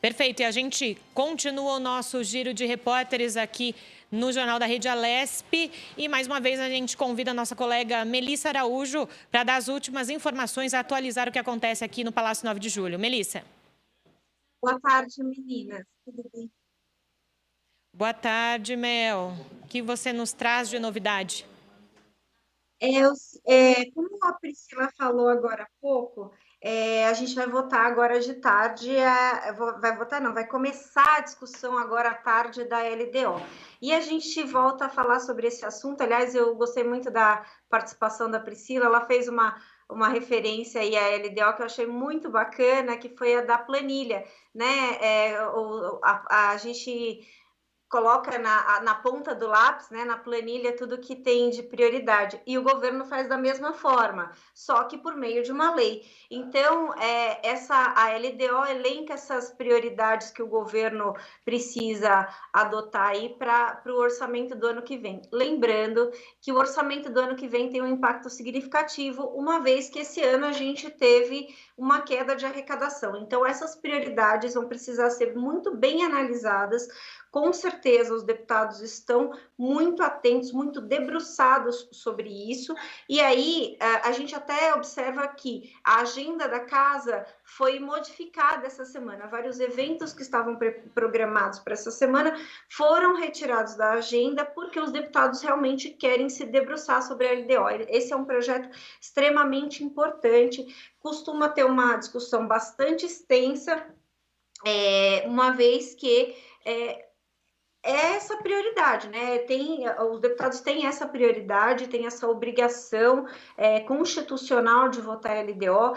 Perfeito, e a gente continua o nosso giro de repórteres aqui no Jornal da Rede Alesp. E mais uma vez a gente convida a nossa colega Melissa Araújo para dar as últimas informações, atualizar o que acontece aqui no Palácio 9 de Julho. Melissa. Boa tarde, meninas. Tudo bem? Boa tarde, Mel. O que você nos traz de novidade? Como a Priscila falou agora há pouco, a gente vai votar agora de tarde, vai votar não, vai começar a discussão agora à tarde da LDO. E a gente volta a falar sobre esse assunto. Aliás, eu gostei muito da participação da Priscila, ela fez uma referência aí à LDO que eu achei muito bacana, que foi a da planilha, né? A gente coloca na ponta do lápis, né, na planilha, tudo que tem de prioridade. E o governo faz da mesma forma, só que por meio de uma lei. Então, a LDO elenca essas prioridades que o governo precisa adotar aí para o orçamento do ano que vem. Lembrando que o orçamento do ano que vem tem um impacto significativo, uma vez que esse ano a gente teve uma queda de arrecadação. Então, essas prioridades vão precisar ser muito bem analisadas. Com certeza, os deputados estão muito atentos, muito debruçados sobre isso. E aí, a gente até observa que a agenda da casa foi modificada essa semana. Vários eventos que estavam programados para essa semana foram retirados da agenda porque os deputados realmente querem se debruçar sobre a LDO. Esse é um projeto extremamente importante, costuma ter uma discussão bastante extensa, uma vez que essa prioridade, né? Os deputados têm essa prioridade, têm essa obrigação constitucional de votar a LDO.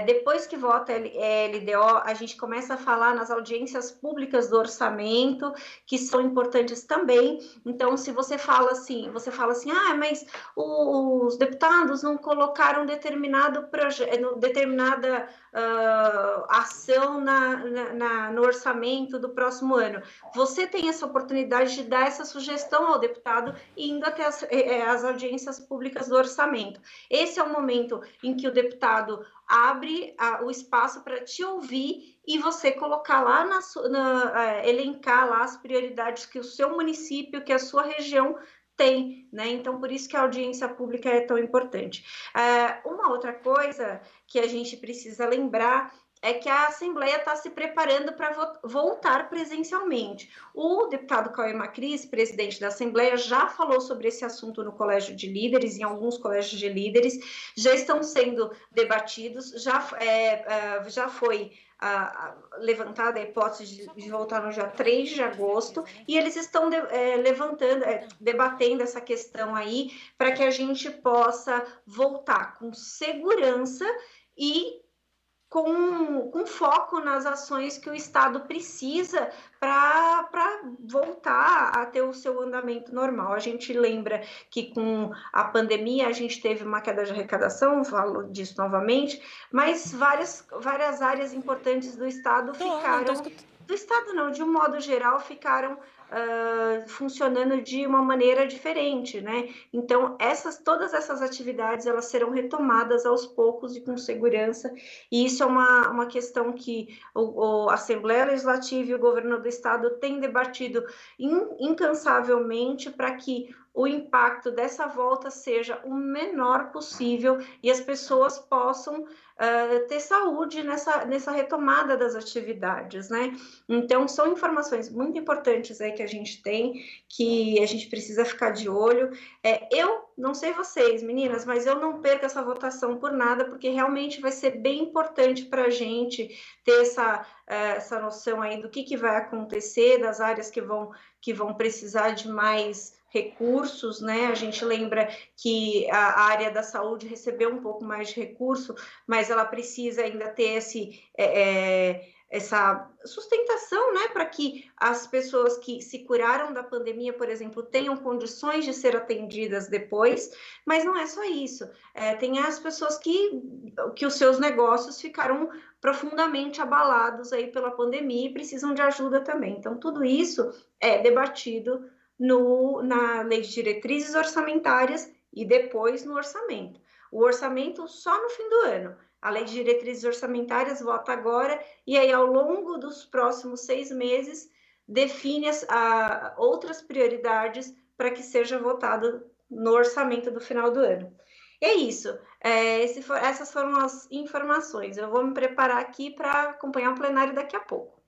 Depois que vota a LDO, a gente começa a falar nas audiências públicas do orçamento, que são importantes também. Então, se você fala assim, mas os deputados não colocaram determinado projeto, determinada ação no orçamento do próximo ano. Você tem essa oportunidade de dar essa sugestão ao deputado indo até as audiências públicas do orçamento. Esse é o momento em que o deputado abre o espaço para te ouvir e você colocar lá elencar lá as prioridades que o seu município, que a sua região tem, né? Então, por isso que a audiência pública é tão importante. Uma outra coisa que a gente precisa lembrar é que a Assembleia está se preparando para voltar presencialmente. O deputado Cauê Macris, presidente da Assembleia, já falou sobre esse assunto no Colégio de Líderes, em alguns colégios de líderes, já estão sendo debatidos, já foi levantada a hipótese de voltar no dia 3 de agosto, e eles estão debatendo essa questão aí, para que a gente possa voltar com segurança e com foco nas ações que o Estado precisa para voltar a ter o seu andamento normal. A gente lembra que com a pandemia a gente teve uma queda de arrecadação, falo disso novamente, mas várias áreas importantes do Estado ficaram... Do Estado não, de um modo geral, ficaram funcionando de uma maneira diferente, né? Então, todas essas atividades, elas serão retomadas aos poucos e com segurança, e isso é uma questão que a Assembleia Legislativa e o governo do Estado têm debatido incansavelmente para que o impacto dessa volta seja o menor possível e as pessoas possam ter saúde nessa retomada das atividades, né? Então, são informações muito importantes aí que a gente tem, que a gente precisa ficar de olho. Eu não sei vocês, meninas, mas eu não perco essa votação por nada, porque realmente vai ser bem importante para a gente ter essa noção aí do que vai acontecer, das áreas que vão precisar de mais recursos, né? A gente lembra que a área da saúde recebeu um pouco mais de recurso, mas ela precisa ainda ter essa sustentação, né, para que as pessoas que se curaram da pandemia, por exemplo, tenham condições de ser atendidas depois, mas não é só isso. Tem as pessoas que os seus negócios ficaram profundamente abalados aí pela pandemia e precisam de ajuda também. Então, tudo isso é debatido na Lei de Diretrizes Orçamentárias e depois no orçamento. O orçamento só no fim do ano. A lei de diretrizes orçamentárias vota agora, e aí ao longo dos próximos 6 meses define outras prioridades para que seja votado no orçamento do final do ano. É isso. Essas foram as informações. Eu vou me preparar aqui para acompanhar o plenário daqui a pouco.